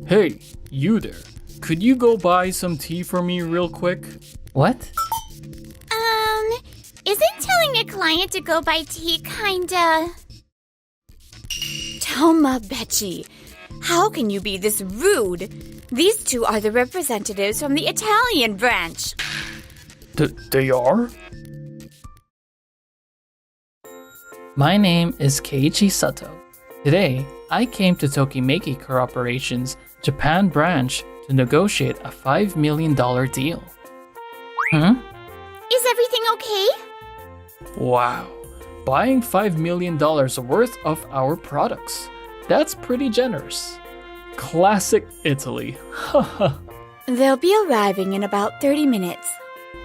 Hey, you there. Could you go buy some tea for me real quick? What? Isn't telling a client to go buy tea kinda... Tomabechi, how can you be this rude? These two are the representatives from the Italian branch. They are? My name is Keiichi Sato. Today, I came to Tokimeki Corporation's Japan branch to negotiate a $5 million deal. Is everything okay? Wow. Buying $5 million worth of our products. That's pretty generous. Classic Italy. Haha. They'll be arriving in about 30 minutes.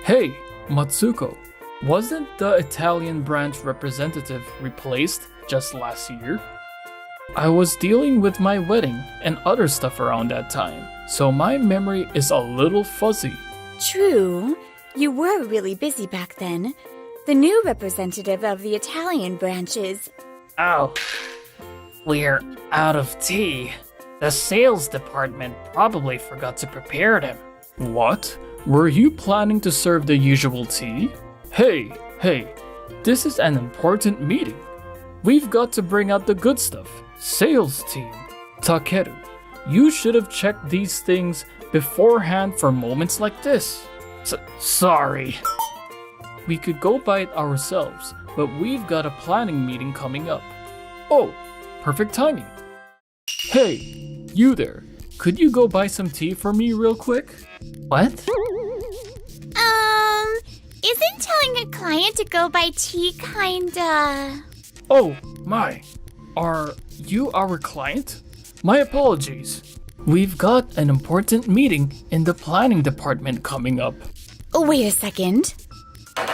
Hey, Matsuko. Wasn't the Italian branch representative replaced just last year? I was dealing with my wedding and other stuff around that time, so my memory is a little fuzzy. True, you were really busy back then. The new representative of the Italian branch is... Oh, we're out of tea. The sales department probably forgot to prepare them. What? Were you planning to serve the usual tea? Hey, this is an important meeting. We've got to bring out the good stuff. Sales team. Takeru, you should have checked these things beforehand for moments like this. Sorry. We could go buy it ourselves, but we've got a planning meeting coming up. Oh, perfect timing. Hey, you there. Could you go buy some tea for me real quick? What? Isn't telling a client to go buy tea kinda... Oh, my. Are you our client? My apologies. We've got an important meeting in the planning department coming up. Oh, wait a second.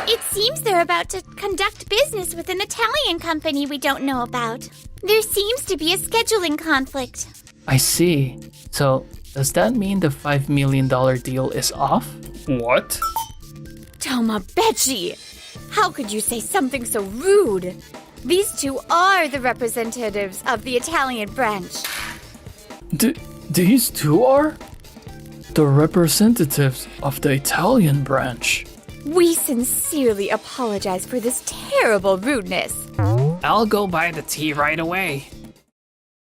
It seems they're about to conduct business with an Italian company we don't know about. There seems to be a scheduling conflict. I see. So, does that mean the $5 million deal is off? What? Tomabechi! How could you say something so rude? These two are the representatives of the Italian branch. These two are? The representatives of the Italian branch. We sincerely apologize for this terrible rudeness. I'll go buy the tea right away.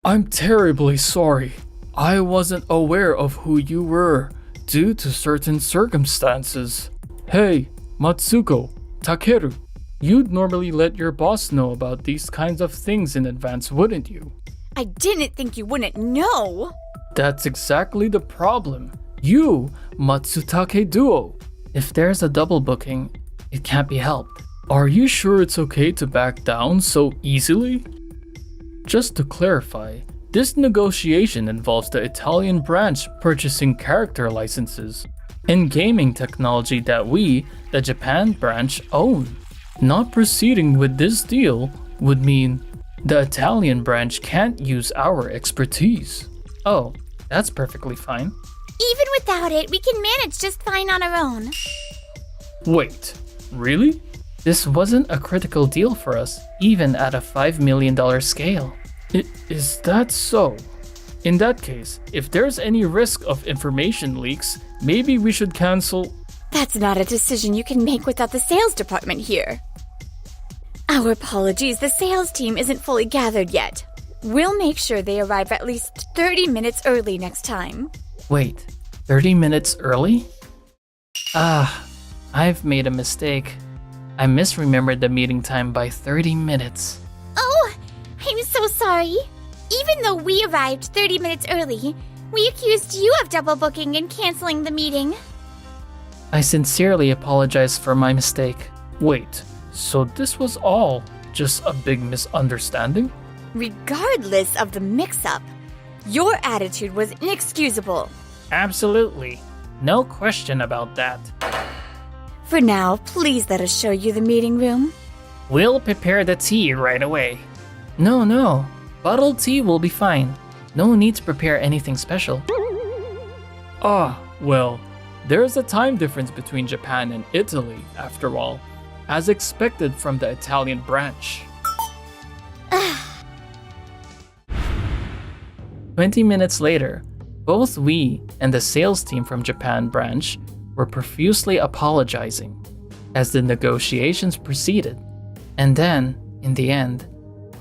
I'm terribly sorry. I wasn't aware of who you were due to certain circumstances. Hey, Matsuko, Takeru, you'd normally let your boss know about these kinds of things in advance, wouldn't you? I didn't think you wouldn't know. That's exactly the problem. You, Matsutake duo. If there's a double booking, it can't be helped. Are you sure it's okay to back down so easily? Just to clarify, this negotiation involves the Italian branch purchasing character licenses and gaming technology that we, the Japan branch, own. Not proceeding with this deal would mean the Italian branch can't use our expertise. Oh, that's perfectly fine. Even without it, we can manage just fine on our own. Wait, really? This wasn't a critical deal for us, even at a $5 million scale. Is that so? In that case, if there's any risk of information leaks, maybe we should cancel... That's not a decision you can make without the sales department here. Our apologies, the sales team isn't fully gathered yet. We'll make sure they arrive at least 30 minutes early next time. Wait, 30 minutes early? I've made a mistake. I misremembered the meeting time by 30 minutes. Oh, I'm so sorry. Even though we arrived 30 minutes early, we accused you of double booking and canceling the meeting. I sincerely apologize for my mistake. Wait, so this was all just a big misunderstanding? Regardless of the mix-up, your attitude was inexcusable. Absolutely. No question about that. For now, please let us show you the meeting room. We'll prepare the tea right away. No. Bottled tea will be fine. No need to prepare anything special. Well, there's a time difference between Japan and Italy, after all, as expected from the Italian branch. 20 minutes later, Both we and the sales team from Japan branch were profusely apologizing as the negotiations proceeded. And then, in the end,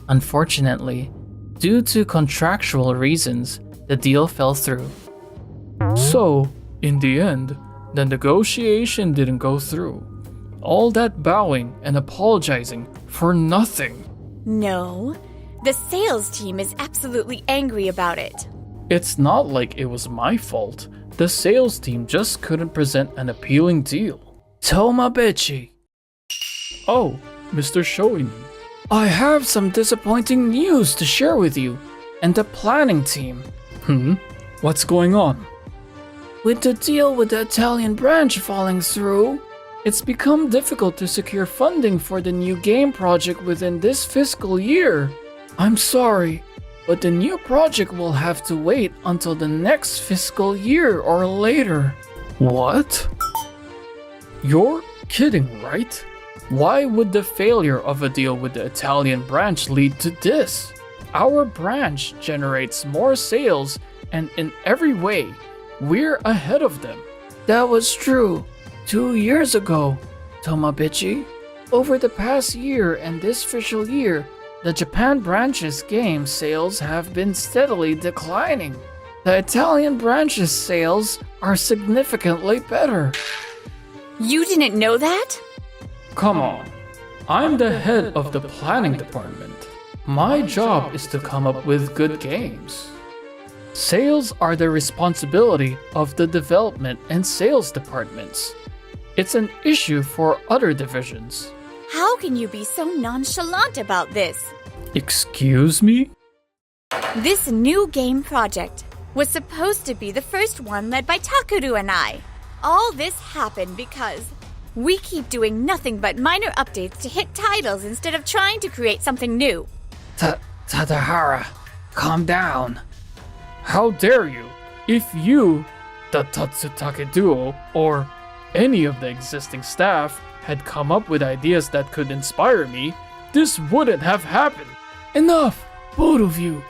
unfortunately, due to contractual reasons, the deal fell through. So, in the end, the negotiation didn't go through. All that bowing and apologizing for nothing. No, the sales team is absolutely angry about it. It's not like it was my fault. The sales team just couldn't present an appealing deal. Tomabichi, Oh, Mr. Shoin. I have some disappointing news to share with you and the planning team. What's going on? With the deal with the Italian branch falling through, it's become difficult to secure funding for the new game project within this fiscal year. I'm sorry, but the new project will have to wait until the next fiscal year or later. What? You're kidding, right? Why would the failure of a deal with the Italian branch lead to this? Our branch generates more sales, and in every way, we're ahead of them. That was true 2 years ago, Tomabichi. Over the past year and this fiscal year, the Japan branch's game sales have been steadily declining. The Italian branch's sales are significantly better. You didn't know that? Come on. I'm the head of the planning department. My job is to come up with good games. Sales are the responsibility of the development and sales departments. It's an issue for other divisions. How can you be so nonchalant about this? Excuse me? This new game project was supposed to be the first one led by Takeru and I. All this happened because we keep doing nothing but minor updates to hit titles instead of trying to create something new. Tadahara, calm down. How dare you? If you, the Tatsutake duo, or any of the existing staff had come up with ideas that could inspire me, this wouldn't have happened. Enough, both of you.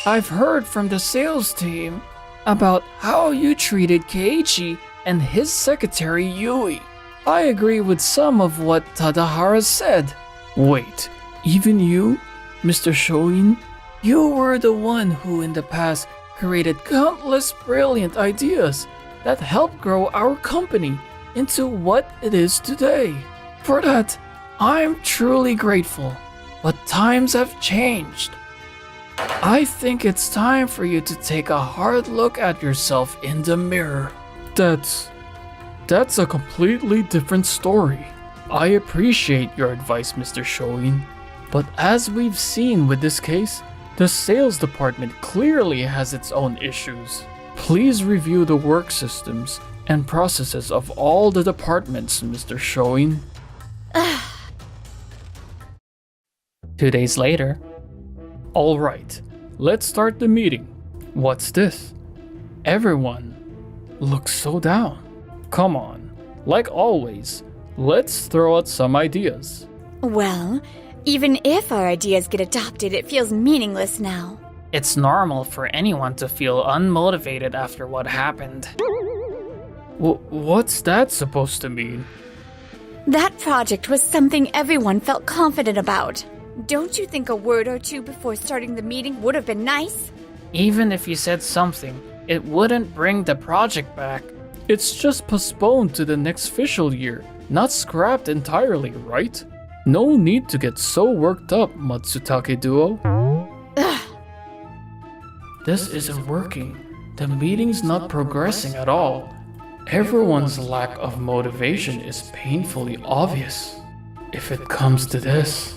I've heard from the sales team about how you treated Keiichi and his secretary Yui. I agree with some of what Tadahara said. Wait, even you, Mr. Shoin? You were the one who in the past created countless brilliant ideas that helped grow our company into what it is today. For that, I'm truly grateful. But times have changed. I think it's time for you to take a hard look at yourself in the mirror. That's a completely different story. I appreciate your advice, Mr. Shoin. But as we've seen with this case, the sales department clearly has its own issues. Please review the work systems and processes of all the departments, Mr. Shoin. 2 days later. All right, let's start the meeting. What's this? Everyone looks so down. Come on, like always, let's throw out some ideas. Well, even if our ideas get adopted, it feels meaningless now. It's normal for anyone to feel unmotivated after what happened. What's that supposed to mean? That project was something everyone felt confident about. Don't you think a word or two before starting the meeting would have been nice? Even if you said something, it wouldn't bring the project back. It's just postponed to the next fiscal year, not scrapped entirely, right? No need to get so worked up, Matsutake duo. This isn't working. The meeting's not progressing at all. Everyone's lack of motivation is painfully obvious. If it comes to this.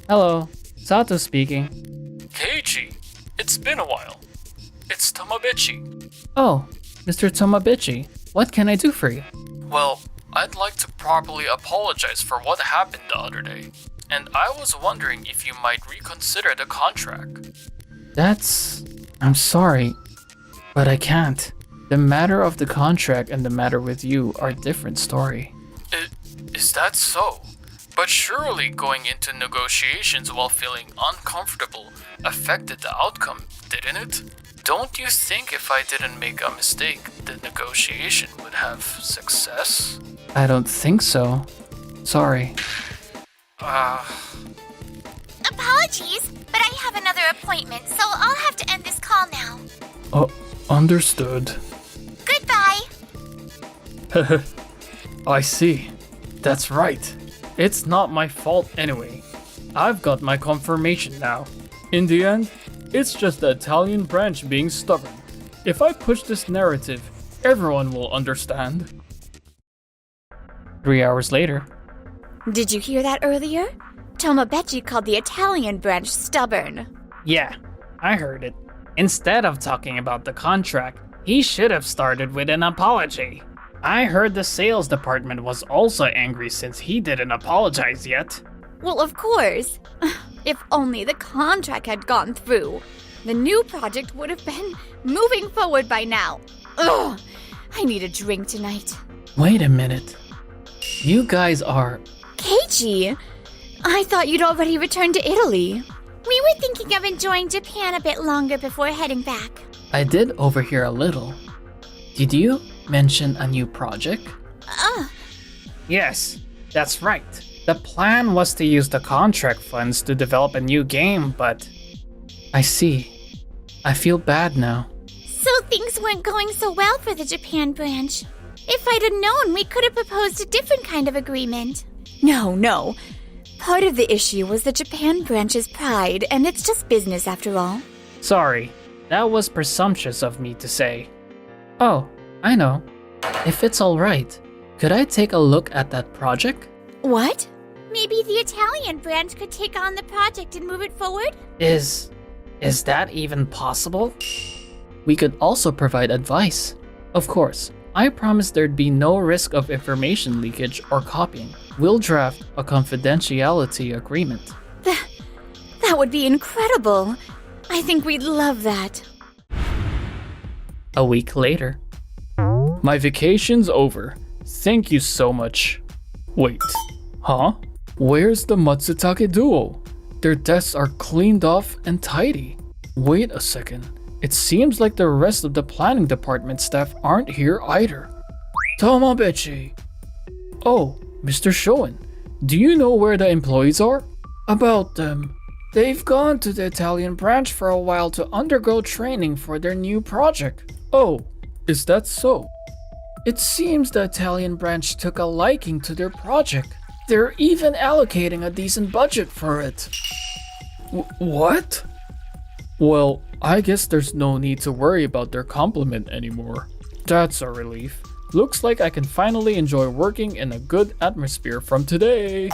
Hello, Sato speaking. Keiichi, it's been a while. It's Tomabichi. Oh, Mr. Tomabichi, what can I do for you? Well, I'd like to properly apologize for what happened the other day. And I was wondering if you might reconsider the contract. I'm sorry, but I can't. The matter of the contract and the matter with you are a different story. Is that so? But surely going into negotiations while feeling uncomfortable affected the outcome, didn't it? Don't you think if I didn't make a mistake, the negotiation would have success? I don't think so. Sorry. Apologies, but I have another appointment, so I'll have to end this call now. Understood. Goodbye. I see. That's right. It's not my fault anyway. I've got my confirmation now. In the end, it's just the Italian branch being stubborn. If I push this narrative, everyone will understand. 3 hours later. Did you hear that earlier? Tomobechi called the Italian branch stubborn. Yeah, I heard it. Instead of talking about the contract, he should have started with an apology. I heard the sales department was also angry since he didn't apologize yet. Well, of course. If only the contract had gone through. The new project would have been moving forward by now. Ugh, I need a drink tonight. Wait a minute. You guys are... Keiichi, I thought you'd already returned to Italy. We were thinking of enjoying Japan a bit longer before heading back. I did overhear a little. Did you mention a new project? Yes, that's right. The plan was to use the contract funds to develop a new game, but... I see. I feel bad now. So things weren't going so well for the Japan branch. If I'd have known, we could have proposed a different kind of agreement. No. Part of the issue was the Japan branch's pride, and it's just business after all. Sorry, that was presumptuous of me to say. Oh, I know. If it's alright, could I take a look at that project? What? Maybe the Italian branch could take on the project and move it forward? Is that even possible? We could also provide advice. Of course, I promise there'd be no risk of information leakage or copying. We'll draft a confidentiality agreement. That would be incredible. I think we'd love that. A week later. My vacation's over. Thank you so much. Wait. Huh? Where's the Matsutake duo? Their desks are cleaned off and tidy. Wait a second. It seems like the rest of the planning department staff aren't here either. Tomobechi. Oh, Mr. Shoen. Do you know where the employees are? About them. They've gone to the Italian branch for a while to undergo training for their new project. Oh, is that so? It seems the Italian branch took a liking to their project. They're even allocating a decent budget for it. What? Well, I guess there's no need to worry about their compliment anymore. That's a relief. Looks like I can finally enjoy working in a good atmosphere from today.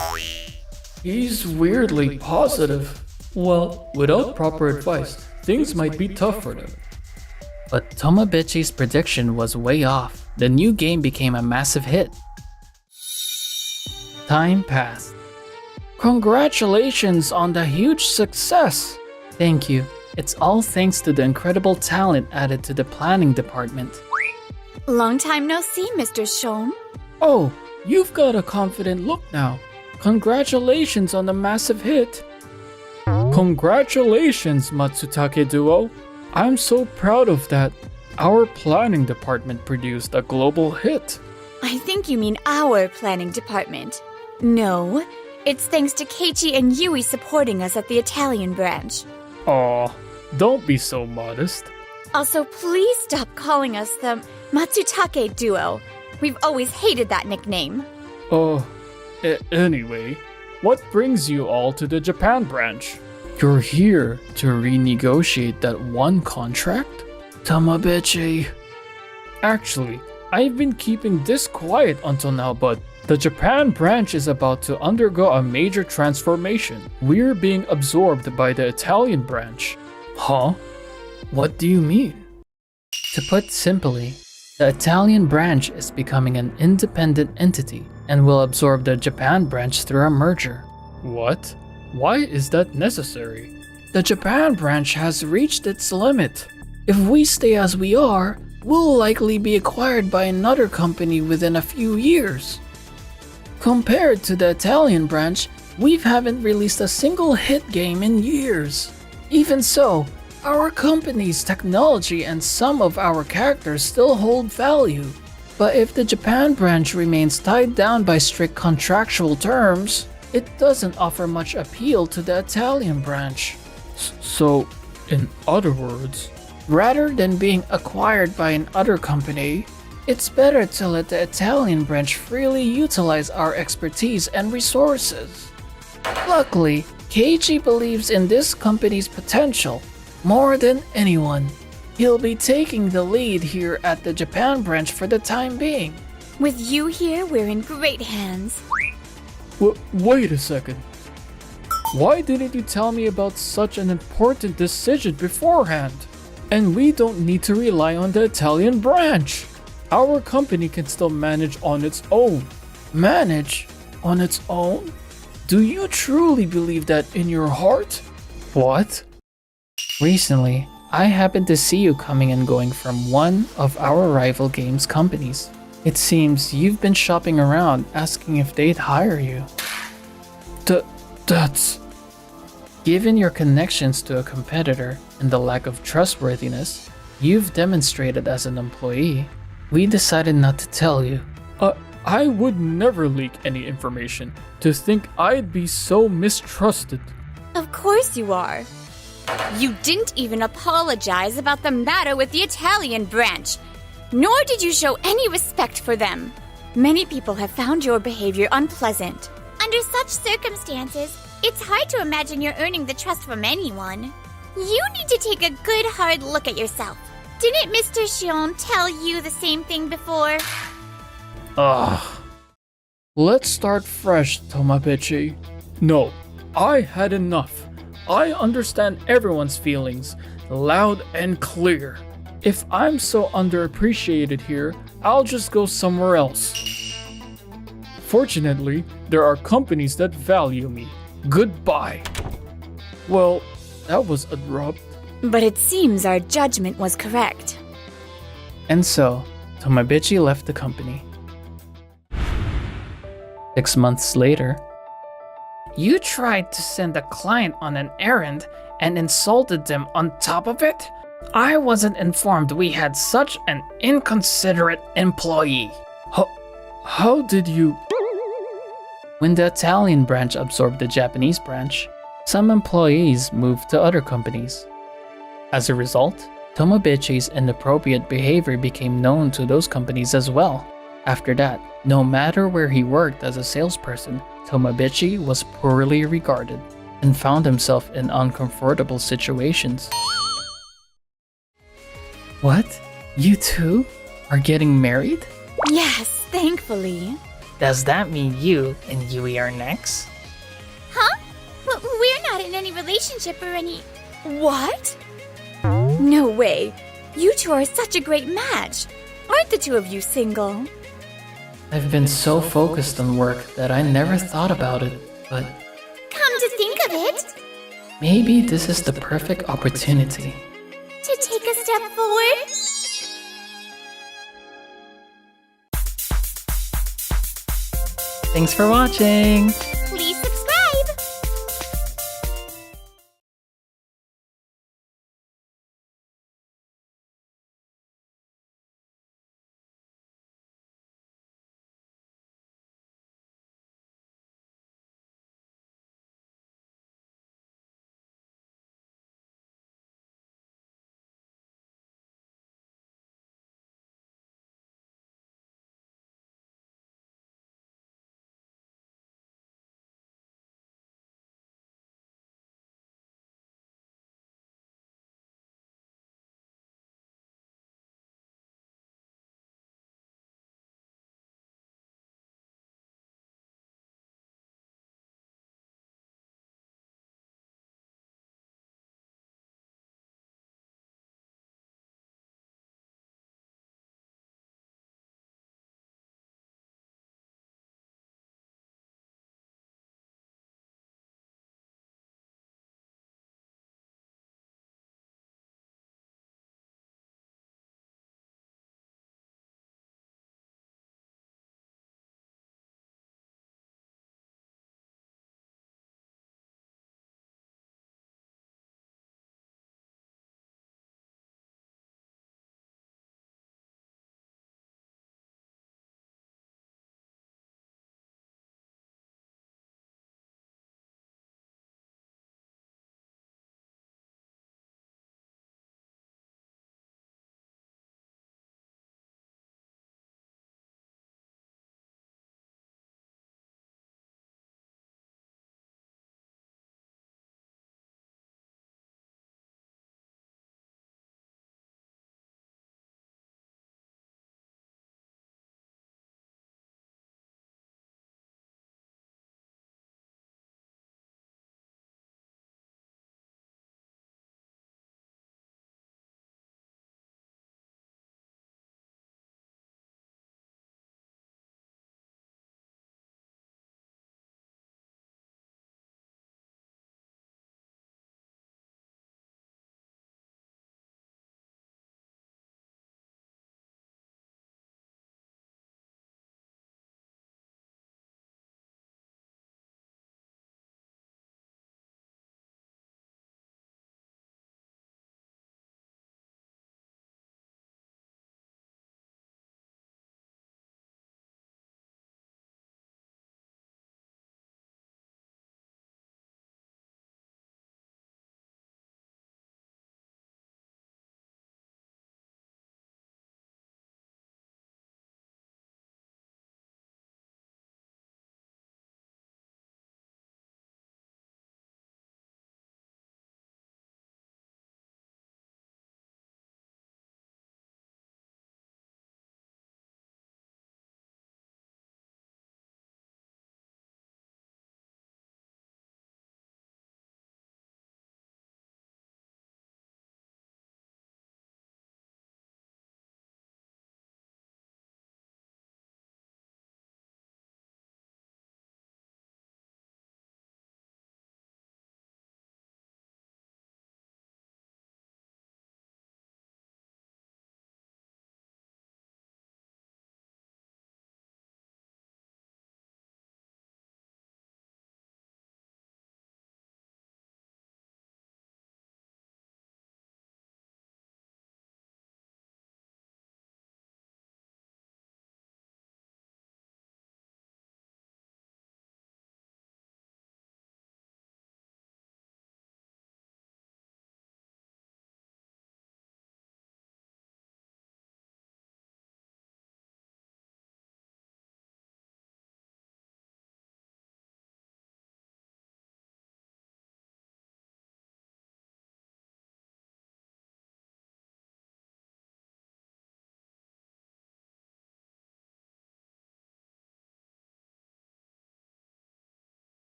He's weirdly positive. Well, without proper advice, things might be tough for them. But Tomobechi's prediction was way off. The new game became a massive hit. Time passed. Congratulations on the huge success! Thank you. It's all thanks to the incredible talent added to the planning department. Long time no see, Mr. Shoen. Oh, you've got a confident look now. Congratulations on the massive hit. Congratulations, Matsutake duo. I'm so proud of that. Our planning department produced a global hit. I think you mean our planning department. No, it's thanks to Keiichi and Yui supporting us at the Italian branch. Aw, don't be so modest. Also, please stop calling us the Matsutake duo. We've always hated that nickname. Anyway, what brings you all to the Japan branch? You're here to renegotiate that one contract? Tomobechi. Actually, I've been keeping this quiet until now, but the Japan branch is about to undergo a major transformation. We're being absorbed by the Italian branch. Huh? What do you mean? To put simply, the Italian branch is becoming an independent entity and will absorb the Japan branch through a merger. What? Why is that necessary? The Japan branch has reached its limit. If we stay as we are, we'll likely be acquired by another company within a few years. Compared to the Italian branch, we haven't released a single hit game in years. Even so, our company's technology and some of our characters still hold value. But if the Japan branch remains tied down by strict contractual terms, it doesn't offer much appeal to the Italian branch. So, in other words, Rather than being acquired by an other company, it's better to let the Italian branch freely utilize our expertise and resources. Luckily, Keiji believes in this company's potential more than anyone. He'll be taking the lead here at the Japan branch for the time being. With you here, we're in great hands. wait a second. Why didn't you tell me about such an important decision beforehand? And we don't need to rely on the Italian branch. Our company can still manage on its own. Manage on its own? Do you truly believe that in your heart? What? Recently, I happened to see you coming and going from one of our rival games companies. It seems you've been shopping around asking if they'd hire you. That's... Given your connections to a competitor and the lack of trustworthiness you've demonstrated as an employee, we decided not to tell you. I would never leak any information. To think I'd be so mistrusted. Of course you are. You didn't even apologize about the matter with the Italian branch, nor did you show any respect for them. Many people have found your behavior unpleasant. Under such circumstances, it's hard to imagine you're earning the trust from anyone. You need to take a good hard look at yourself. Didn't Mr. Shion tell you the same thing before? Ugh. Let's start fresh, Tomabichi. No, I had enough. I understand everyone's feelings, loud and clear. If I'm so underappreciated here, I'll just go somewhere else. Fortunately, there are companies that value me. Goodbye. Well, that was abrupt. But it seems our judgment was correct. And so, Tomabichi left the company. 6 months later, you tried to send a client on an errand and insulted them on top of it? I wasn't informed we had such an inconsiderate employee. How did you... When the Italian branch absorbed the Japanese branch, some employees moved to other companies. As a result, Tomabichi's inappropriate behavior became known to those companies as well. After that, no matter where he worked as a salesperson, Tomabichi was poorly regarded and found himself in uncomfortable situations. What? You two are getting married? Yes, thankfully. Does that mean you and Yui are next? Huh? We're not in any relationship or any... What? No way. You two are such a great match. Aren't the two of you single? I've been so focused on work that I never thought about it, but Come to think of it, maybe this is the perfect opportunity. to take a step forward. Thanks for watching!